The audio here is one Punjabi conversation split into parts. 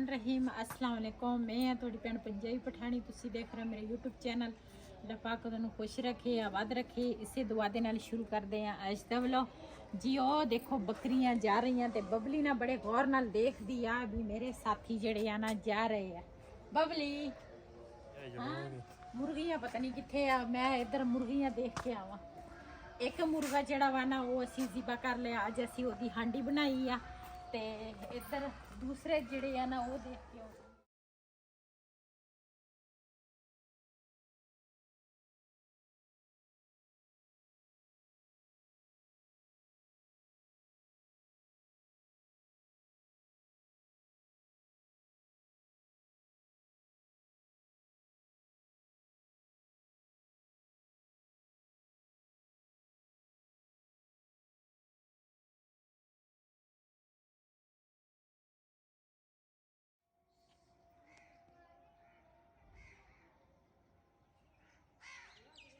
रहीम अस्सलाम वालेकुम। मैं हाँ थोड़ी भैन पंजाबी पठानी। तुसी देख रहे हो मेरे यूट्यूब चैनल। अल्लाह पाक तुहानू खुश रखे, आबाद रखे। इसे दुआ दे नाल शुरू करते हैं अज दा व्लॉग जी। ओ देखो बकरियां जा रही हैं ते बबली ना बड़े गौर नाल देखदी आ भी मेरे साथी जेड़े आ ना जा रहे हैं। बबली हाँ मुर्गियां पता नहीं कित्थे आ। मैं इधर मुर्गियां देख के आवां। एक मुर्गा जेड़ा वा ना वो असीं ज़िबा कर लिया। अज असीं ओदी हांडी बनाई आ ते इधर दूसरे जेड़े आ ना वो देख के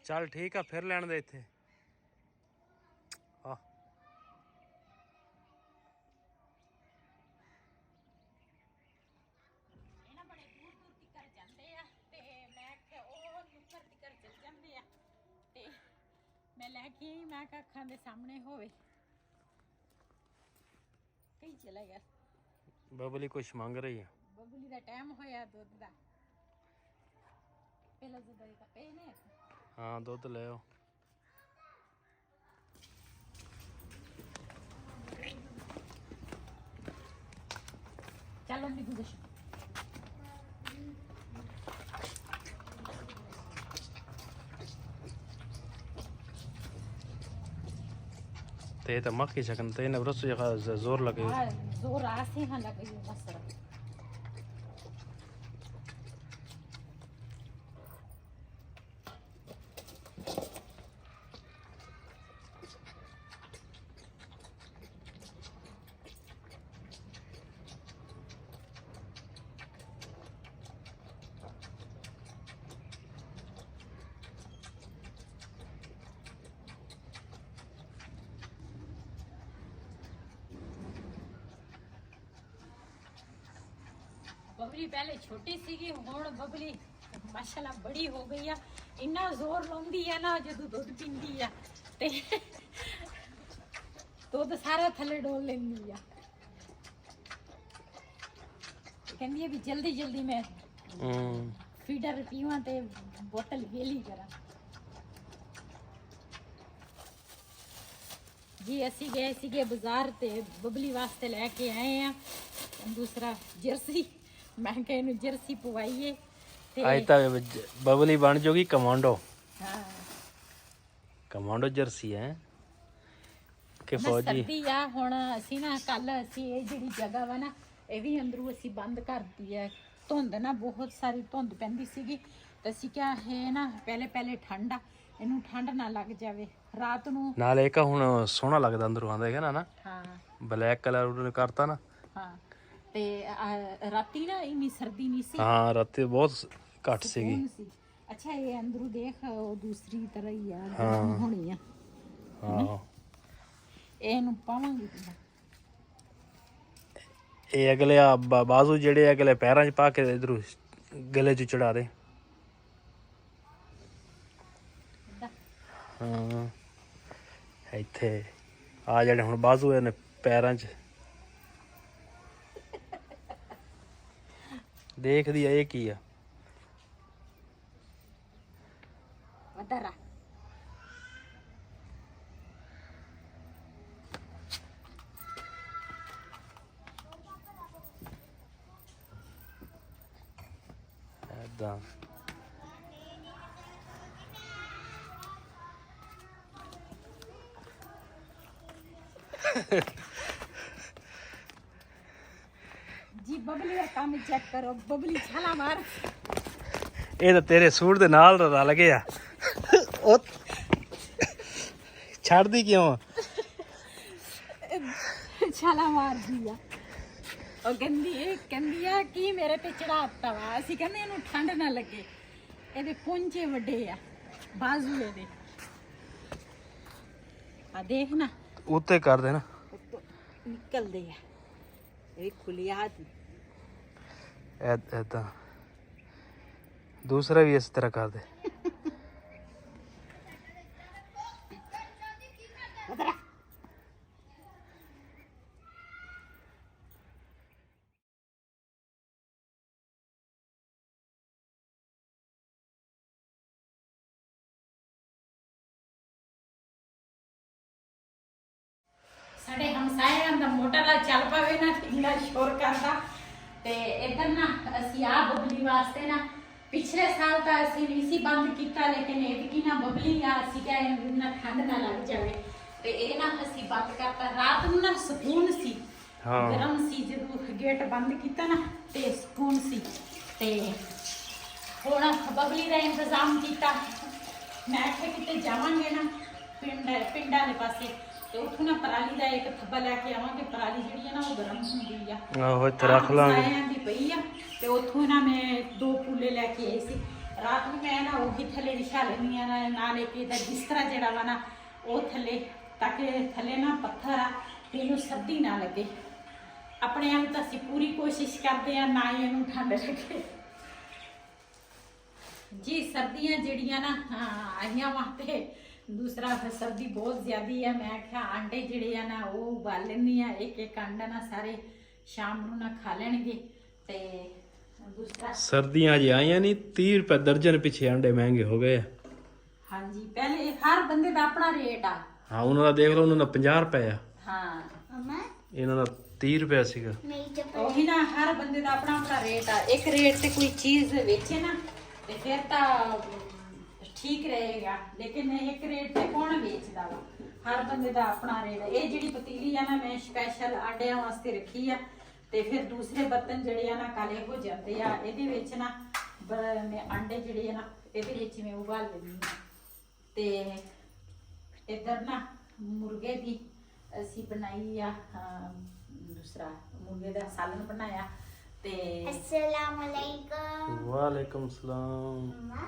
चल ठीक है फिर लैन दे इत्थे आ मैं लैके आई। मैं अखां दे सामने होवे कहीं चला गया। बबली कुछ मांग रही है। बबली दा टाइम होया दुध दा। पहला दुध दा पे ने हाँ दुध ले आओ। चलो मैं गुजश ते तो मक्खी शकन ते ने बरस जोर लगे। जोर आसे हां लगे बस। बबली पहले छोटी सीगी हुण बबली माशाल्लाह बड़ी हो गई है। इन्ना जोर लाउंदी है ना जदों दुध पींदी है ते दुध सारा थले डोल लेंदी है। कहंदी है भी जल्दी जल्दी मैं फीडर पीवां ते बोतल वेली करा जी। असी गए सीगे बाजार ते बबली वास्ते लैके आए हैं दूसरा जर्सी। मैं कह जर्सी पवाइए आज तो बबली बन जोगी कमांडो। हाँ कमांडो जर्सी है कि फौजी सर्दी आ हुण असी ना कल असी ये जिहड़ी जगह वा ना ये भी अंदरों असी बंद करती है। धुंध ना बहुत सारी धुंध पैंदी सीगी ते असी क्या है ना पहले पहले ठंड आ इनू ठंड ना लग जावे रात नू नाल एक हुण सोहना लगदा अंदरों आंदा है ना। हाँ ब्लैक कलर करता ना। हाँ ते राती ना इन्नी सर्दी नहीं सी। हाँ राती बहुत घट सीगी। अच्छा ये अंदरों देख वो दूसरी तरह ही है। हाँ होनी है। हाँ ਇਹਨੂੰ ਪਾਵਾਂਗੀ ਇਹ ਅਗਲੇ ਆ ਬਾਜ਼ੂ ਜਿਹੜੇ ਅਗਲੇ ਪੈਰਾਂ 'ਚ ਪਾ ਕੇ ਇਧਰੋਂ ਗਲੇ 'ਚ ਚੜਾ ਦੇ। ਹਾਂ ਇੱਥੇ ਆ ਜਿਹੜੇ ਹੁਣ ਬਾਜ਼ੂ ਇਹਨੇ ਪੈਰਾਂ 'ਚ ਦੇਖਦੀ ਆ ਇਹ ਕੀ ਆ। ਵਧਰਾ ਐਦਾਂ जी। बबली का काम चेक करो। बबली छाला मार। ਇਹ ਤਾਂ ਤੇਰੇ ਸੂਟ ਦੇ ਨਾਲ ਰਲ ਗਿਆ। ਉਹ ਛੱਡਦੀ ਕਿਉਂ? ਛਾਲਾ ਮਾਰਦੀ ਆ। ਉਹ ਕਹਿੰਦੀ ਆ ਕਿ ਮੇਰੇ ਤੇ ਚੜਾਤਾ ਵਾ। ਅਸੀਂ ਕਹਿੰਦੇ ਇਹਨੂੰ ਠੰਡ ਨਾ ਲੱਗੇ। ਇਹਦੇ ਪੁੰਝੇ ਵੱਡੇ ਆ। ਬਾਜ਼ੂ ਇਹਦੇ ਆ ਦੇਖ ਨਾ ਉੱਤੇ ਕਰ ਦੇ ਨਾ, ਉੱਤੋਂ ਨਿਕਲਦੇ ਆ ਇਹ ਖੁੱਲਿਆਤ ਏਦਾਂ ਦੂਸਰਾ ਵੀ ਇਸ ਤਰ੍ਹਾਂ ਕਰ ਦੇ। ਸਾਡੇ ਹਮਸਾਇਆਂ ਦਾ ਮੋਟਰ ਦਾ ਚੱਲ ਪਵੇ ਨਾ ਕਿੰਨਾ ਸ਼ੋਰ ਕਰਦਾ। ਤੇ ਇਧਰ ਨਾ ਅਸੀਂ ਆ ਬਬਲੀ ਵਾਸਤੇ ਨਾ ਪਿਛਲੇ ਸਾਲ ਤਾਂ ਅਸੀਂ ਨਹੀਂ ਸੀ ਬੰਦ ਕੀਤਾ, ਲੇਕਿਨ ਇਹਦੀ ਨਾ ਬਬਲੀ ਆ ਅਸੀਂ ਕਿਹਾ ਇਹਨੂੰ ਨਾ ਠੰਡ ਨਾ ਲੱਗ ਜਾਵੇ ਤੇ ਇਹ ਨਾ ਅਸੀਂ ਬੰਦ ਕਰਤਾ। ਰਾਤ ਨੂੰ ਨਾ ਸਕੂਨ ਸੀ, ਗਰਮ ਸੀ, ਜਦੋਂ ਗੇਟ ਬੰਦ ਕੀਤਾ ਨਾ ਤੇ ਸਕੂਨ ਸੀ। ਤੇ ਹੁਣ ਬਬਲੀ ਦਾ ਇੰਤਜ਼ਾਮ ਕੀਤਾ। ਮੈਂ ਆਖਿਆ ਕਿਤੇ ਜਾਵਾਂਗੇ ਨਾ ਪਿੰਡਾਂ ਦੇ ਪਾਸੇ ਤੇ ਉੱਥੋਂ ਨਾ ਪਰਾਲੀ ਦਾ ਇੱਕ ਥੱਬਾ ਲੈ ਕੇ ਆਵਾਂਗੇ। ਪਰਾਲੀ ਜਿਹੜੀ ਆ ਨਾ ਉਹ ਗਰਮ ਹੁੰਦੀ ਆ, ਆਹੋ ਇੱਥੇ ਰੱਖ ਲਾਂਗੇ ਦੀ ਪਈ ਆ। ਤੇ ਉੱਥੋਂ ਨਾ ਮੈਂ 2 ਫੁੱਲੇ ਲੈ ਕੇ ਆਈ ਸੀ। ਰਾਤ ਨੂੰ ਮੈਂ ਨਾ ਉਹੀ ਥੱਲੇ ਵਿਛਾ ਲੈਂਦੀ ਆ ਨਾ ਲੈ ਕੇ, ਦਾ ਬਿਸਤਰਾ ਜਿਹੜਾ ਵਾ ਨਾ ਉਹ ਥੱਲੇ, ਤਾਂ ਕਿ ਥੱਲੇ ਨਾ ਪੱਥਰ ਆ ਤੇ ਇਹਨੂੰ ਸਰਦੀ ਨਾ ਲੱਗੇ। ਆਪਣੇ ਆਪ ਤਾਂ ਅਸੀਂ ਪੂਰੀ ਕੋਸ਼ਿਸ਼ ਕਰਦੇ ਆ ਨਾ ਹੀ ਇਹਨੂੰ ਠੰਡ ਲੱਗੇ ਜੀ। ਸਰਦੀਆਂ ਜਿਹੜੀਆਂ ਨਾ ਆਈਆਂ ਵਾ ਤੇ ਦੂਸਰਾ ਸਰਦੀ ਬਹੁਤ ਜ਼ਿਆਦੀ ਆ। ਮੈਂ ਕਿਹਾ ਆਂਡੇ ਜਿਹੜੇ ਆ ਨਾ ਉਹ ਉਬਾਲ ਲੈਂਦੀ ਆ, ਇੱਕ ਆਂਡਾ ਨਾ ਸਾਰੇ ਸ਼ਾਮ ਨੂੰ ਨਾ ਖਾ ਲੈਣਗੇ। ਤੇ ਦੂਸਰਾ ਸਰਦੀਆਂ ਅਜੇ ਆਈਆਂ ਨਹੀਂ, 30 ਰੁਪਏ ਦਰਜਨ ਪਿੱਛੇ ਆਂਡੇ ਮਹਿੰਗੇ ਹੋ ਗਏ ਆ। ਹਾਂਜੀ, ਪਹਿਲੇ ਹਰ ਬੰਦੇ ਦਾ ਆਪਣਾ ਰੇਟ ਆ। ਹਾਂ ਉਹਨਾਂ ਦਾ ਦੇਖ ਲਓ, ਉਹਨਾਂ ਦਾ 50 ਰੁਪਏ ਆ, ਹਾਂ ਇਹਨਾਂ ਦਾ 30 ਰੁਪਏ ਸੀਗਾ। ਉਹੀ ਨਾ, ਹਰ ਬੰਦੇ ਦਾ ਆਪਣਾ ਆਪਣਾ ਰੇਟ ਆ। ਇੱਕ ਰੇਟ ਤੇ ਕੋਈ ਚੀਜ਼ ਵੇਚੇ ਨਾ ਤੇ ਫਿਰ ਤਾਂ ਠੀਕ ਰਹੇਗਾ, ਲੇਕਿਨ ਇੱਕ ਰੇਟ ਤੇ ਕੌਣ ਵੇਚਦਾ ਵਾ? ਹਰ ਬੰਦੇ ਦਾ ਆਪਣਾ ਰੇਟ। ਇਹ ਜਿਹੜੀ ਪਤੀਲੀ ਆ ਨਾ ਮੈਂ ਸਪੈਸ਼ਲ ਆਂਡਿਆਂ ਵਾਸਤੇ ਰੱਖੀ ਆ। ਤੇ ਫਿਰ ਦੂਸਰੇ ਬਰਤਨ ਜਿਹੜੇ ਆ ਨਾ ਕਾਲੇ ਹੋ ਜਾਂਦੇ ਆ। ਇਹਦੇ ਵਿੱਚ ਨਾ ਮੈਂ ਆਂਡੇ ਜਿਹੜੇ ਆ ਨਾ ਇਹਦੇ ਵਿੱਚ ਮੈਂ ਉਬਾਲ ਲੈਂਦੀ ਆ। ਤੇ ਇੱਧਰ ਨਾ ਮੁਰਗੇ ਦੀ ਅਸੀਂ ਬਣਾਈ ਆ, ਦੂਸਰਾ ਮੁਰਗੇ ਦਾ ਸਾਲਨ ਬਣਾਇਆ। ਤੇ अस्सलाम वालेकुम। वालेकुम सलाम। मम्मा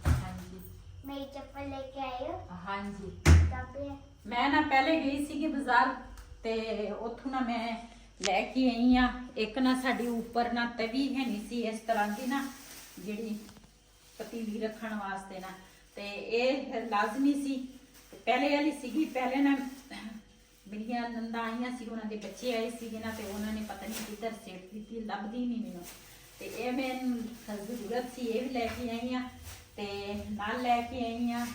ਹਾਂਜੀ मेरी चप्पल लेके आई हो? ਹਾਂਜੀ कब है? ਮੈਂ ਨਾ ਪਹਿਲੇ ਗਈ ਸੀਗੀ ਬਾਜ਼ਾਰ ਤੇ ਉੱਥੋਂ ਨਾ ਮੈਂ ਲੈ ਕੇ ਆਈ ਆ। ਇੱਕ ਨਾ ਸਾਡੀ ਉੱਪਰ ਨਾ ਤਵੀ ਹੈ ਨਹੀਂ ਸੀ ਇਸ ਤਰ੍ਹਾਂ ਦੀ ਨਾ, ਜਿਹੜੀ ਪਤੀਲੀ ਰੱਖਣ ਵਾਸਤੇ ਨਾ, ਤੇ ਇਹ ਲਾਜ਼ਮੀ ਸੀ। ਤੇ ਪਹਿਲੇ ਵਾਲੀ ਸੀਗੀ, ਪਹਿਲੇ ਨਾ ਮੇਰੀਆਂ ਨੰਦਾਂ ਆਈਆਂ ਸੀ, ਉਹਨਾਂ ਦੇ ਬੱਚੇ ਆਏ ਸੀਗੇ ਨਾ, ਤੇ ਉਹਨਾਂ ਨੇ ਪਤਾ ਨਹੀਂ ਕਿੱਧਰ ਸਿੱਟ ਦਿੱਤੀ, ਲੱਭਦੀ ਨਹੀਂ ਮੈਨੂੰ। ਤੇ ਇਹ ਮੈਨੂੰ ਜ਼ਰੂਰਤ ਸੀ, ਇਹ ਵੀ ਲੈ ਕੇ ਆਈ ਆ। ਤੇ ਨਾਲ ਲੈ ਕੇ ਆਈ ਆ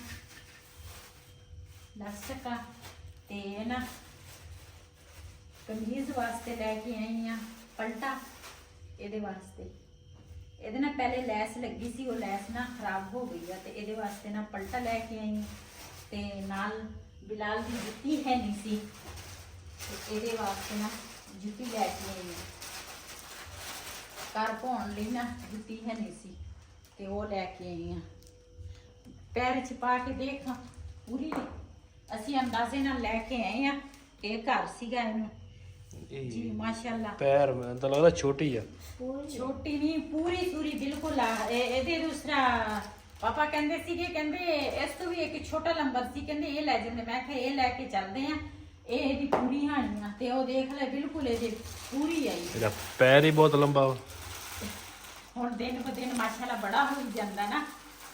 ਲਸਟਕਾ, ਤੇ ਨਾ ਕਮੀਜ਼ ਵਾਸਤੇ ਲੈ ਕੇ ਆਈ ਆ ਪਲਟਾ ਇਹਦੇ ਵਾਸਤੇ। ਇਹਦੇ ਨਾਲ ਪਹਿਲੇ ਲੈਸ ਲੱਗੀ ਸੀ, ਉਹ ਲੈਸ ਨਾ ਖਰਾਬ ਹੋ ਗਈ ਆ, ਤੇ ਇਹਦੇ ਵਾਸਤੇ ਨਾ ਪਲਟਾ ਲੈ ਕੇ ਆਈ। ਤੇ ਨਾਲ ਬਿਲਾਲ ਦੀ ਜੁੱਤੀ ਹੈ ਨਹੀਂ ਸੀ, ਤੇ ਇਹਦੇ ਵਾਸਤੇ ਨਾ ਜੁੱਤੀ ਲੈ ਕੇ ਆਈ। ਘਰ ਪਾਉਣ ਲਈ ਨਾ ਜੁੱਤੀ ਹੈ ਨਹੀਂ ਸੀ, ਤੇ ਉਹ ਲੈ ਕੇ ਆਈ ਆ। ਪੈਰ ਚ ਪਾ ਕੇ ਦੇਖਾਂ ਪੂਰੀ ਅਸੀਂ ਅੰਦਾਜ਼ੇ ਨਾਲ ਲੈ ਕੇ ਆਏ ਆ। ਇਹ ਘਰ ਸੀਗਾ ਇਹਨੂੰ ਜੀ, ਮਾਸ਼ਾਅੱਲਾ। ਪੈਰ ਮੈਨੂੰ ਤਾਂ ਲੱਗਦਾ ਛੋਟੀ ਆ। ਛੋਟੀ ਨਹੀਂ, ਪੂਰੀ ਸੂਰੀ ਬਿਲਕੁਲ ਆ। ਇਹਦੇ ਦੂਸਰਾ ਪਾਪਾ ਕਹਿੰਦੇ ਸੀਗੇ, ਕਹਿੰਦੇ ਇਸ ਤੋਂ ਵੀ ਇੱਕ ਛੋਟਾ ਨੰਬਰ ਸੀ, ਕਹਿੰਦੇ ਇਹ ਲੈ ਜਾਂਦੇ। ਮੈਂ ਕਿਹਾ ਇਹ ਲੈ ਕੇ ਚੱਲਦੇ ਆ, ਇਹ ਇਹਦੀ ਪੂਰੀ ਹਾਣੀ ਆ। ਤੇ ਉਹ ਦੇਖ ਲੈ ਬਿਲਕੁਲ ਇਹਦੇ ਪੂਰੀ ਆਈ। ਇਹਦਾ ਪੈਰ ਹੀ ਬਹੁਤ ਲੰਬਾ ਵਾ। ਹੁਣ ਦਿਨ ਬ ਦਿਨ ਮਾਸ਼ਾਅੱਲਾ ਬੜਾ ਹੋ ਜਾਂਦਾ ਨਾ,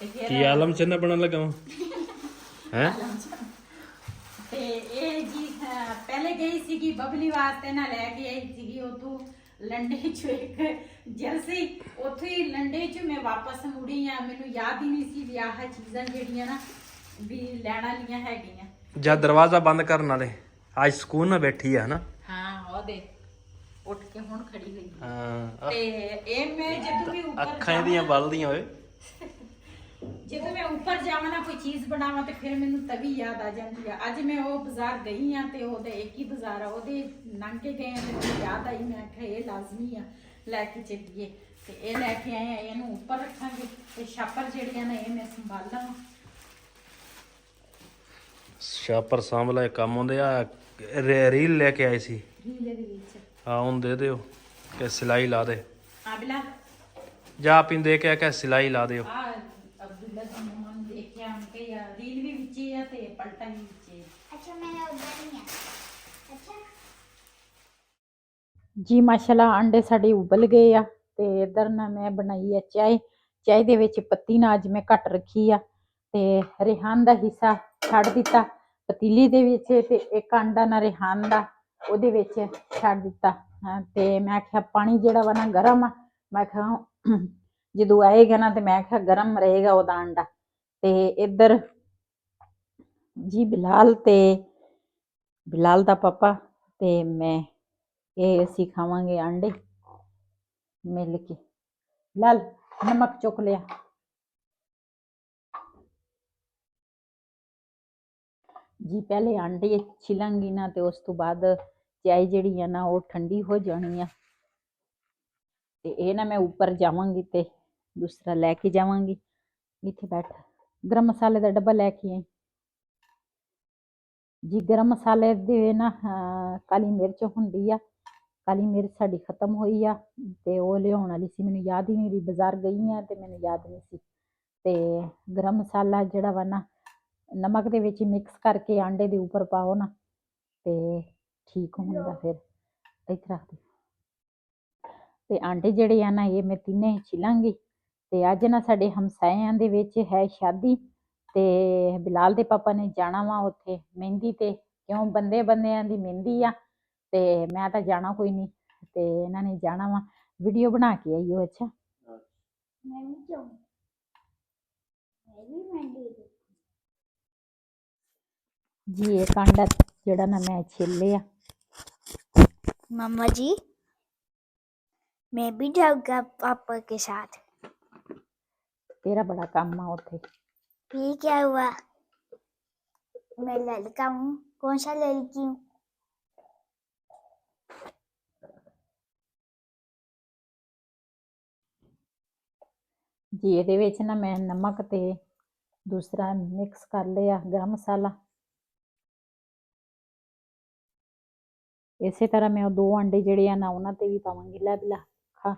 ਤੇ ਫਿਰ ਕੀ ਆਲਮ ਚੰਨਾ ਬਣਨ ਲੱਗਾ ਵਾ ਹੈ। ਤੇ ਇਹ ਜੀ ਪਹਿਲੇ ਗਈ ਸੀਗੀ ਬਬਲੀ ਵਾਸਤੇ ਨਾ, ਲੈ ਕੇ ਆਈ ਸੀਗੀ ਉਥੋਂ ਲੰਡੇ ਚੋਂ ਇੱਕ ਜਰਸੀ, ਉੱਥੇ ਹੀ ਲੰਡੇ ਚ ਮੈਂ ਵਾਪਸ ਮੁੜੀ ਆ। ਮੈਨੂੰ ਯਾਦ ਹੀ ਨਹੀਂ ਸੀ ਵੀ ਆਹ ਚੀਜ਼ਾਂ ਜਿਹੜੀਆਂ ਨਾ ਵੀ ਲੈਣ ਵਾਲੀਆਂ ਹੈਗੀਆਂ। ਜਦ ਦਰਵਾਜ਼ਾ ਬੰਦ ਕਰਨ ਵਾਲੇ ਅੱਜ ਸਕੂਨ ਨਾਲ ਬੈਠੀ ਆ ਨਾ। ਹਾਂ ਉਹ ਦੇ ਉੱਠ ਕੇ ਹੁਣ ਖੜੀ ਹੋਈ। ਹਾਂ, ਤੇ ਇਹ ਮੈਂ ਜਦੋਂ ਵੀ ਉੱਪਰ ਅੱਖਾਂ ਇਹਦੀਆਂ ਬਲਦੀਆਂ ਓਏ। ਜਦੋਂ ਮੈਂ ਉੱਪਰ ਜਾਵਾਂ ਨਾ ਕੋਈ ਚੀਜ਼ ਬਣਾਵਾਂ ਤੇ ਫਿਰ ਮੈਨੂੰ ਤਵੀ ਯਾਦ ਆ ਜਾਂਦੀ ਆ। ਅੱਜ ਮੈਂ ਉਹ ਬਾਜ਼ਾਰ ਗਈ ਆ, ਤੇ ਉਹਦੇ ਇੱਕ ਹੀ ਬਾਜ਼ਾਰ ਆ, ਉਹਦੇ ਲੰਘ ਕੇ ਗਏ ਆ ਤੇ ਮੈਨੂੰ ਯਾਦ ਆਈ। ਮੈਂ ਕਿਹਾ ਇਹ ਲਾਜ਼ਮੀ ਆ ਲੈ ਕੇ ਚੱਲੀਏ, ਤੇ ਇਹ ਲੈ ਕੇ ਆਏ ਆ। ਇਹਨੂੰ ਉੱਪਰ ਰੱਖਾਂਗੇ ਤੇ ਛਾਪਰ ਜਿਹੜੀਆਂ ਨੇ ਇਹ ਮੈਂ ਸੰਭਾਲਾਂ। ਛਾਪਰ ਸਾਂਭਲਾ ਕੰਮ ਆਉਂਦੇ ਆ। ਰੀਲ ਲੈ ਕੇ ਆਏ ਸੀ, ਰੀਲੇ ਦੇ ਵਿੱਚ ਹਾਂ ਉਹਨੂੰ ਦੇ ਦਿਓ ਕਿ ਸਿਲਾਈ ਲਾ ਦੇ। ਆ ਬਿਲਾ ਜਾ ਆਪੀ ਨੂੰ ਦੇ ਕੇ ਆ ਕਿ ਸਿਲਾਈ ਲਾ ਦਿਓ। ਆ ਅਬਦੁੱਲਾ ਦੀ ਮੰਮਾ ਹੁਣ ਦੇਖਿਆ ਹੁਣ ਕਿ ਰੀਲ ਵੀ ਵਿੱਚ ਹੀ ਆ ਤੇ ਪਲਟਾ ਵੀ ਵਿੱਚ ਹੀ ਆ। अच्छा मैं उधर नहीं है अच्छा ਜੀ ਮਾਸ਼ਾਅੱਲਾ ਅੰਡੇ ਸਾਡੇ ਉਬਲ ਗਏ ਆ ਤੇ ਇਧਰ ਨਾ ਮੈਂ ਬਣਾਈ ਆ ਚਾਹ। ਚਾਹ ਦੇ ਵਿੱਚ ਪੱਤੀ ਨਾ ਅੱਜ ਮੈਂ ਘੱਟ ਰੱਖੀ ਆ ਤੇ ਰਿਹਾਨ ਦਾ ਹਿੱਸਾ ਛੱਡ ਦਿੱਤਾ ਪਤੀਲੀ ਦੇ ਵਿੱਚ ਤੇ ਇੱਕ ਅੰਡਾ ਨਾ ਰਿਹਾਨ ਦਾ ਉਹਦੇ ਵਿੱਚ ਛੱਡ ਦਿੱਤਾ। ਤੇ ਮੈਂ ਆਖਿਆ ਪਾਣੀ ਜਿਹੜਾ ਵਾ ਨਾ ਗਰਮ ਆ, ਮੈਂ ਕਿਹਾ ਜਦੋਂ ਆਏਗਾ ਨਾ ਤੇ ਮੈਂ ਕਿਹਾ ਗਰਮ ਰਹੇਗਾ ਉਹਦਾ ਅੰਡਾ। ਤੇ ਇੱਧਰ ਜੀ ਬਿਲਾਲ ਦਾ ਪਾਪਾ ਤੇ ਮੈਂ ਇਹ ਅਸੀਂ ਖਾਵਾਂਗੇ ਅੰਡੇ ਮਿਲ ਕੇ। ਲਾਲ ਨਮਕ ਚੁੱਕ ਲਿਆ ਜੀ। ਪਹਿਲੇ ਅੰਡੇ ਛਿਲਾਂਗੀ ਨਾ ਤੇ ਉਸ ਤੋਂ ਬਾਅਦ ਚਾਹ ਜਿਹੜੀ ਆ ਨਾ ਉਹ ਠੰਡੀ ਹੋ ਜਾਣੀ ਆ ਤੇ ਇਹ ਨਾ ਮੈਂ ਉੱਪਰ ਜਾਵਾਂਗੀ ਤੇ ਦੂਸਰਾ ਲੈ ਕੇ ਜਾਵਾਂਗੀ। ਇੱਥੇ ਬੈਠ ਗਰਮ ਮਸਾਲੇ ਦਾ ਡੱਬਾ ਲੈ ਕੇ ਆਈ ਜੀ। ਗਰਮ ਮਸਾਲੇ ਦੇ ਨਾ ਕਾਲੀ ਮਿਰਚ ਹੁੰਦੀ ਆ, ਕਾਲੀ ਮਿਰਚ ਸਾਡੀ ਖਤਮ ਹੋਈ ਆ ਤੇ ਉਹ ਲਿਆਉਣ ਵਾਲੀ ਸੀ, ਮੈਨੂੰ ਯਾਦ ਹੀ ਨਹੀਂ ਰਹੀ, ਬਾਜ਼ਾਰ ਗਈ ਆ ਤੇ ਮੈਨੂੰ ਯਾਦ ਨਹੀਂ ਸੀ। ਤੇ ਗਰਮ ਮਸਾਲਾ ਜਿਹੜਾ ਵਾ ਨਾ ਨਮਕ ਦੇ ਵਿੱਚ ਮਿਕਸ ਕਰਕੇ ਆਂਡੇ ਦੇ ਉੱਪਰ ਪਾਓ ਨਾ ਤੇ ਠੀਕ ਹੁੰਦਾ। ਫਿਰ ਇੱਥੇ ਰੱਖ ਦੇ ਤੇ ਆਂਡੇ ਜਿਹੜੇ ਆ ਨਾ ਇਹ ਮੈਂ ਤਿੰਨੇ ਛਿਲਾਂਗੀ। ਤੇ ਅੱਜ ਨਾ ਸਾਡੇ ਹਮਸਾਇਆਂ ਦੇ ਵਿੱਚ ਹੈ ਸ਼ਾਦੀ ਤੇ ਬਿਲਾਲ ਦੇ ਪਾਪਾ ਨੇ ਜਾਣਾ ਵਾ ਉੱਥੇ ਮਹਿੰਦੀ ਤੇ, ਕਿਉਂ ਬੰਦਿਆਂ ਦੀ ਮਹਿੰਦੀ ਆ ਤੇ ਮੈਂ ਤਾਂ ਜਾਣਾ ਕੋਈ ਨਹੀਂ ਤੇ ਇਹਨਾਂ ਨੇ ਜਾਣਾ ਵਾ। ਵੀਡੀਓ ਬਣਾ ਕੇ ਆਈਓ। ਅੱਛਾ मैं भी जाऊँ मैं भी मंडी ਜੀ ਇਹ ਕਾਂਡਾ ਜਿਹੜਾ ਨਾ ਮੈਂ ਛਿਲ ਲਿਆ। मम्मा जी मैं भी जाऊँगा पापा के साथ। ਤੇਰਾ ਬੜਾ ਕੰਮ ਆ ਉੱਥੇ। फिर क्या हुआ मैं लड़का हूँ, कौन सा लड़की हूँ? ਜੀ ਇਹਦੇ ਵਿੱਚ ਨਾ ਮੈਂ ਨਮਕ ਤੇ ਦੂਸਰਾ ਮਿਕਸ ਕਰ ਲਿਆ ਗਰਮ ਮਸਾਲਾ। ਇਸੇ ਤਰ੍ਹਾਂ ਮੈਂ ਉਹ 2 ਅੰਡੇ ਜਿਹੜੇ ਆ ਨਾ ਉਹਨਾਂ ਤੇ ਵੀ ਪਾਵਾਂਗੀ। ਲੈ ਬਿਲਾ ਖਾ।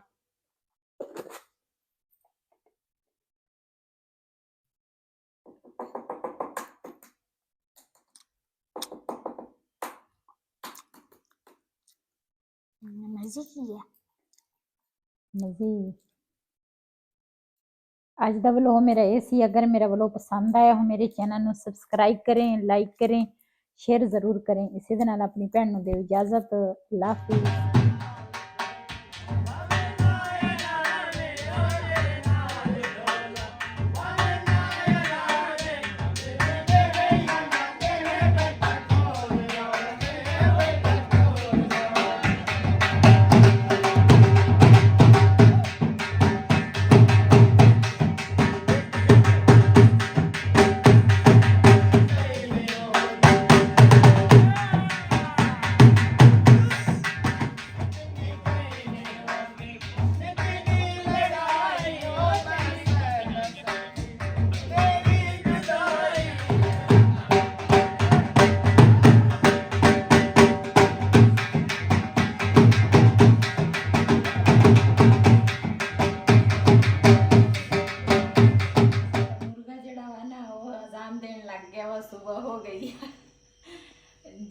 मजे किया ਮਜ਼ੇ। ਅੱਜ ਦਾ ਵਲੋਗ ਮੇਰਾ ਇਹ ਸੀ। ਅਗਰ ਮੇਰਾ ਵਲੋਗ ਪਸੰਦ ਆਇਆ ਹੋ ਮੇਰੇ ਚੈਨਲ ਨੂੰ ਸਬਸਕ੍ਰਾਈਬ ਕरें, ਲਾਈਕ करें, शेयर ज़रूर करें। इसी दे नाल अपनी भैन नूं दिओ इजाज़त। अल्लाह हाफिज़। सुबह हो गई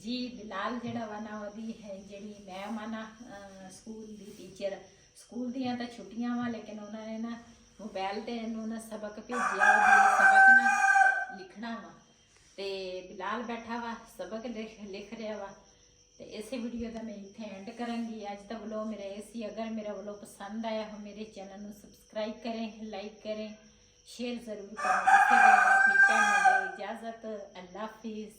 जी। बिलाल जड़ा वा ना वदी है जड़ी मैम आ ना स्कूल दी टीचर, स्कूल दियां तो छुट्टियां वा लेकिन उन्होंने ना मोबाइल ते ना सबक भेजिया, सबक ना लिखना वा ते बिलाल बैठा वा सबक लिख रहा वा। तो इस वीडियो का मैं इत्थे एंड करांगी। अज का व्लॉग मेरा ये सी। अगर मेरा व्लॉग पसंद आया हो मेरे चैनल को सब्सक्राइब करें, लाइक करें, शेयर ज़रूर करें। इसे अपनी भैन को इजाज़त। अल्लाह हाफिज़।